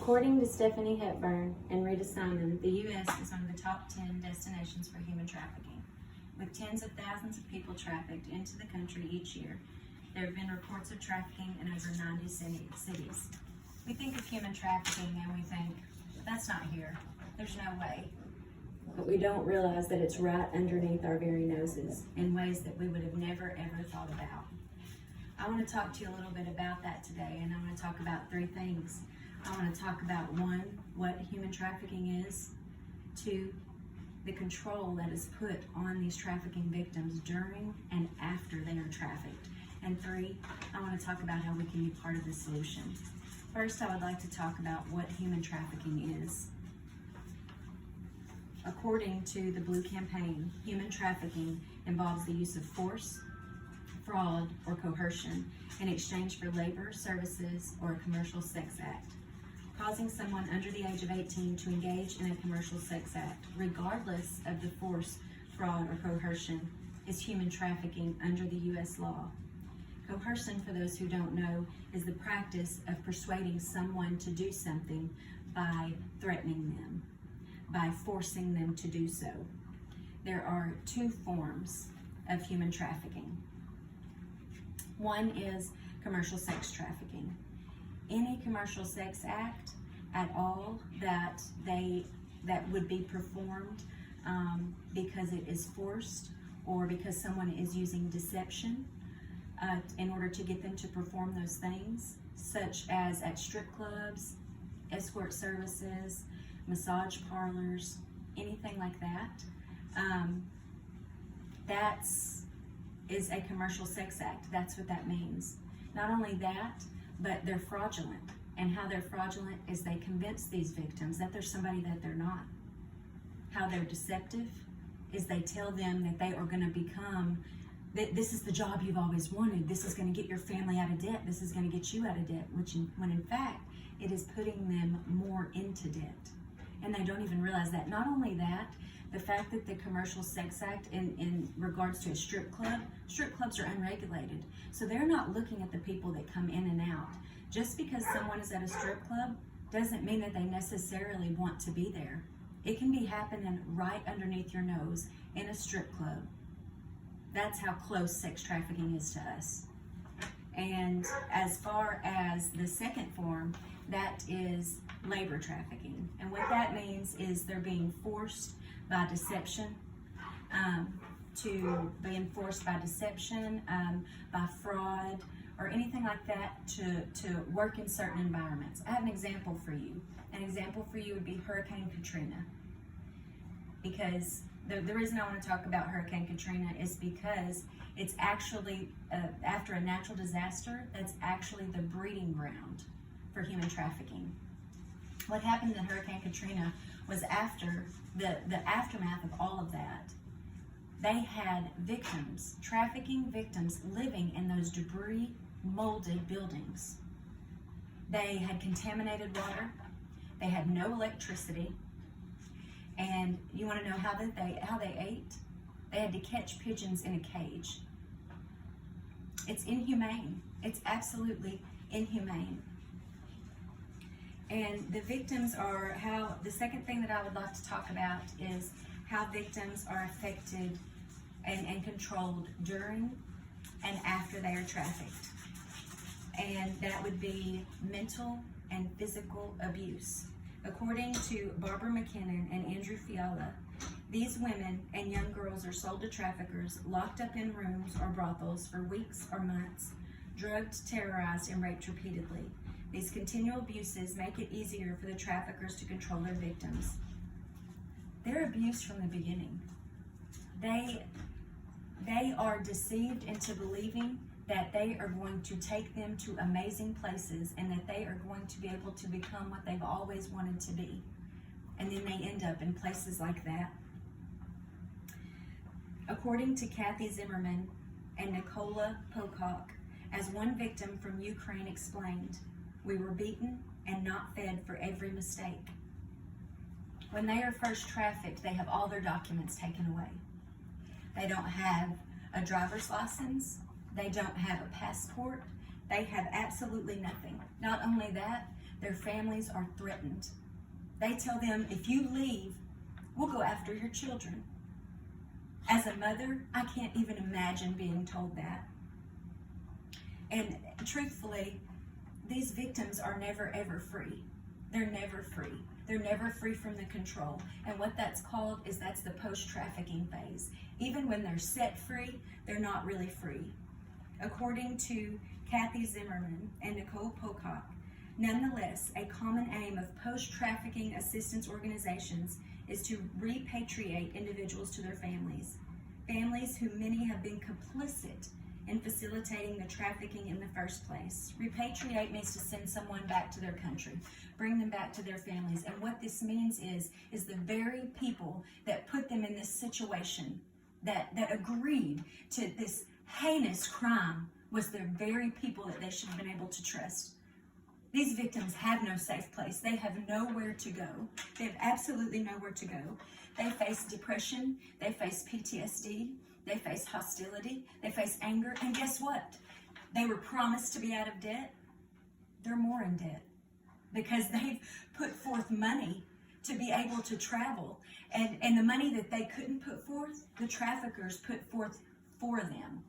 According to Stephanie Hepburn and Rita Simon, the U.S. is one of the top 10 destinations for human trafficking. With tens of thousands of people trafficked into the country each year, there have been reports of trafficking in over 90 cities. We think of human trafficking and we think, that's not here. There's no way. But we don't realize that it's right underneath our very noses in ways that we would have never, ever thought about. I want to talk to you a little bit about that today, and I want to talk about three things. I want to talk about, one, what human trafficking is; two, the control that is put on these trafficking victims during and after they are trafficked; and three, I want to talk about how we can be part of the solution. First, I would like to talk about what human trafficking is. According to the Blue Campaign, human trafficking involves the use of force, fraud, or coercion in exchange for labor, services, or a commercial sex act. Causing someone under the age of 18 to engage in a commercial sex act, regardless of the force, fraud, or coercion, is human trafficking under the U.S. law. Coercion, for those who don't know, is the practice of persuading someone to do something by threatening them, by forcing them to do so. There are two forms of human trafficking. One is commercial sex trafficking. Any commercial sex act at all that would be performed because it is forced or because someone is using deception in order to get them to perform those things, such as at strip clubs, escort services, massage parlors, anything like that. That is a commercial sex act. That's what that means. Not only that, but they're fraudulent. And how they're fraudulent is they convince these victims that they're somebody that they're not. How they're deceptive is they tell them that they are going to become, that this is the job you've always wanted. This is going to get your family out of debt. This is going to get you out of debt, when in fact, it is putting them more into debt. And they don't even realize that. Not only that, the fact that the commercial sex act in regards to a strip clubs are unregulated. So they're not looking at the people that come in and out. Just because someone is at a strip club doesn't mean that they necessarily want to be there. It can be happening right underneath your nose in a strip club. That's how close sex trafficking is to us. And as far as the second form, that is labor trafficking. And what that means is they're being forced by deception, by fraud, or anything like that to work in certain environments. I have an example for you. An example for you would be Hurricane Katrina. Because the reason I want to talk about Hurricane Katrina is because it's actually, after a natural disaster, that's actually the breeding ground for human trafficking. What happened in Hurricane Katrina was after the aftermath of all of that, they had victims, trafficking victims, living in those debris molded buildings. They had contaminated water. They had no electricity. And you want to know how they ate? They had to catch pigeons in a cage. It's inhumane. It's absolutely inhumane. And the victims are the second thing that I would like to talk about is how victims are affected and controlled during and after they are trafficked. And that would be mental and physical abuse. According to Barbara McKinnon and Andrew Fiala, these women and young girls are sold to traffickers, locked up in rooms or brothels for weeks or months, drugged, terrorized, and raped repeatedly. These continual abuses make it easier for the traffickers to control their victims. They're abused from the beginning. They are deceived into believing that they are going to take them to amazing places and that they are going to be able to become what they've always wanted to be. And then they end up in places like that. According to Kathy Zimmerman and Nicola Pocock, as one victim from Ukraine explained, we were beaten and not fed for every mistake. When they are first trafficked, they have all their documents taken away. They don't have a driver's license. They don't have a passport. They have absolutely nothing. Not only that, Their families are threatened. They tell them, if you leave, we'll go after your children. As a mother, I can't even imagine being told that. And truthfully, these victims are never ever free. They're never free. They're never free from the control. And what that's called is that's the post-trafficking phase. Even when they're set free, they're not really free. According to Kathy Zimmerman and Nicole Pocock, nonetheless, a common aim of post-trafficking assistance organizations is to repatriate individuals to their families. Families who many have been complicit in facilitating the trafficking in the first place. Repatriate means to send someone back to their country, bring them back to their families. And what this means is the very people that put them in this situation, that agreed to this heinous crime, was the very people that they should have been able to trust. These victims have no safe place. They have nowhere to go. They have absolutely nowhere to go. They face depression. They face PTSD. They face hostility. They face anger. And guess what? They were promised to be out of debt. They're more in debt because they've put forth money to be able to travel. And the money that they couldn't put forth, the traffickers put forth for them.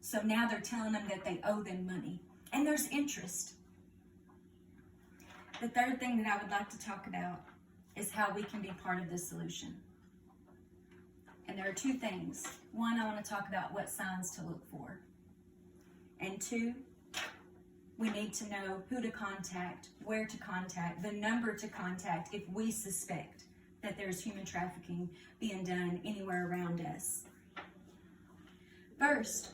So now they're telling them that they owe them money. And there's interest. The third thing that I would like to talk about is how we can be part of the solution. And there are two things. One, I want to talk about what signs to look for. And two, we need to know who to contact, where to contact, the number to contact if we suspect that there's human trafficking being done anywhere around us. First,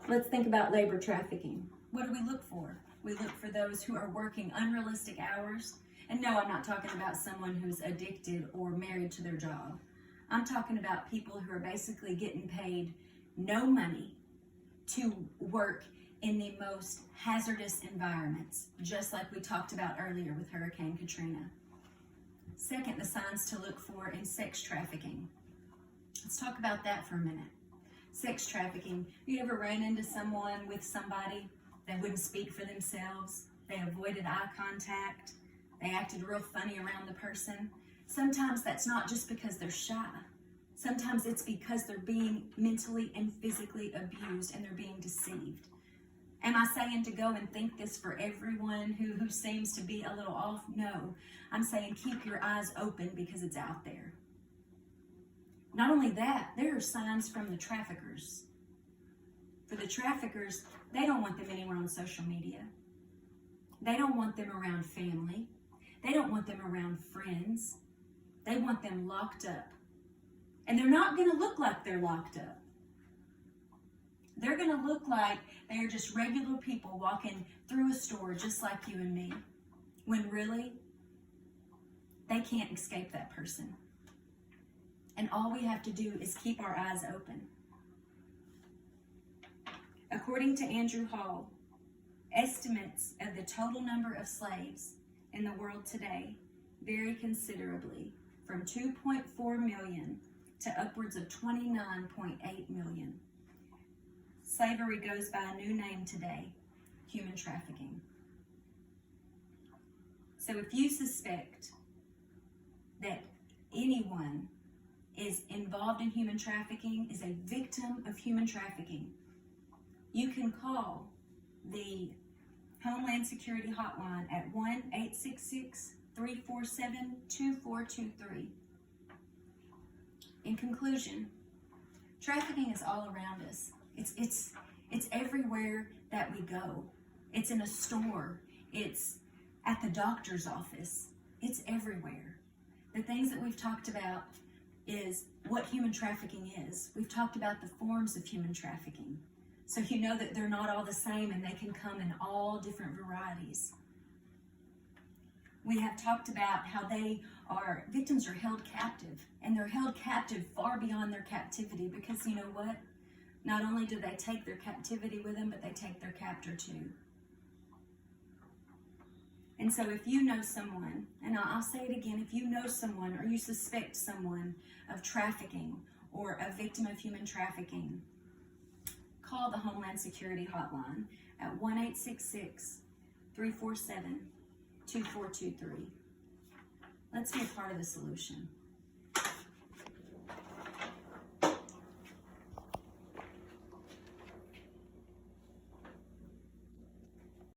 let's think about labor trafficking. What do we look for? We look for those who are working unrealistic hours. And no, I'm not talking about someone who's addicted or married to their job. I'm talking about people who are basically getting paid no money to work in the most hazardous environments, just like we talked about earlier with Hurricane Katrina. Second, the signs to look for in sex trafficking. Let's talk about that for a minute. Sex trafficking. You ever ran into someone with somebody that wouldn't speak for themselves? They avoided eye contact. They acted real funny around the person. Sometimes that's not just because they're shy. Sometimes it's because they're being mentally and physically abused and they're being deceived. Am I saying to go and think this for everyone who seems to be a little off? No. I'm saying keep your eyes open because it's out there. Not only that, there are signs from the traffickers. For the traffickers, they don't want them anywhere on social media. They don't want them around family. They don't want them around friends. They want them locked up. And they're not going to look like they're locked up. They're going to look like they're just regular people walking through a store just like you and me. When really, they can't escape that person. And all we have to do is keep our eyes open. According to Andrew Hall, estimates of the total number of slaves in the world today vary considerably from 2.4 million to upwards of 29.8 million. Slavery goes by a new name today, human trafficking. So if you suspect that anyone is involved in human trafficking, is a victim of human trafficking, you can call the Homeland Security Hotline at 1-866-347-2423. In conclusion, trafficking is all around us. It's everywhere that we go. It's in a store. It's at the doctor's office. It's everywhere. The things that we've talked about is what human trafficking is. We've talked about the forms of human trafficking. So you know that they're not all the same and they can come in all different varieties. We have talked about how victims are held captive, and they're held captive far beyond their captivity because you know what? Not only do they take their captivity with them, but they take their captor too. And so if you know someone, and I'll say it again, if you know someone or you suspect someone of trafficking or a victim of human trafficking, call the Homeland Security Hotline at 1-866-347-2423. 2423. Let's be a part of the solution.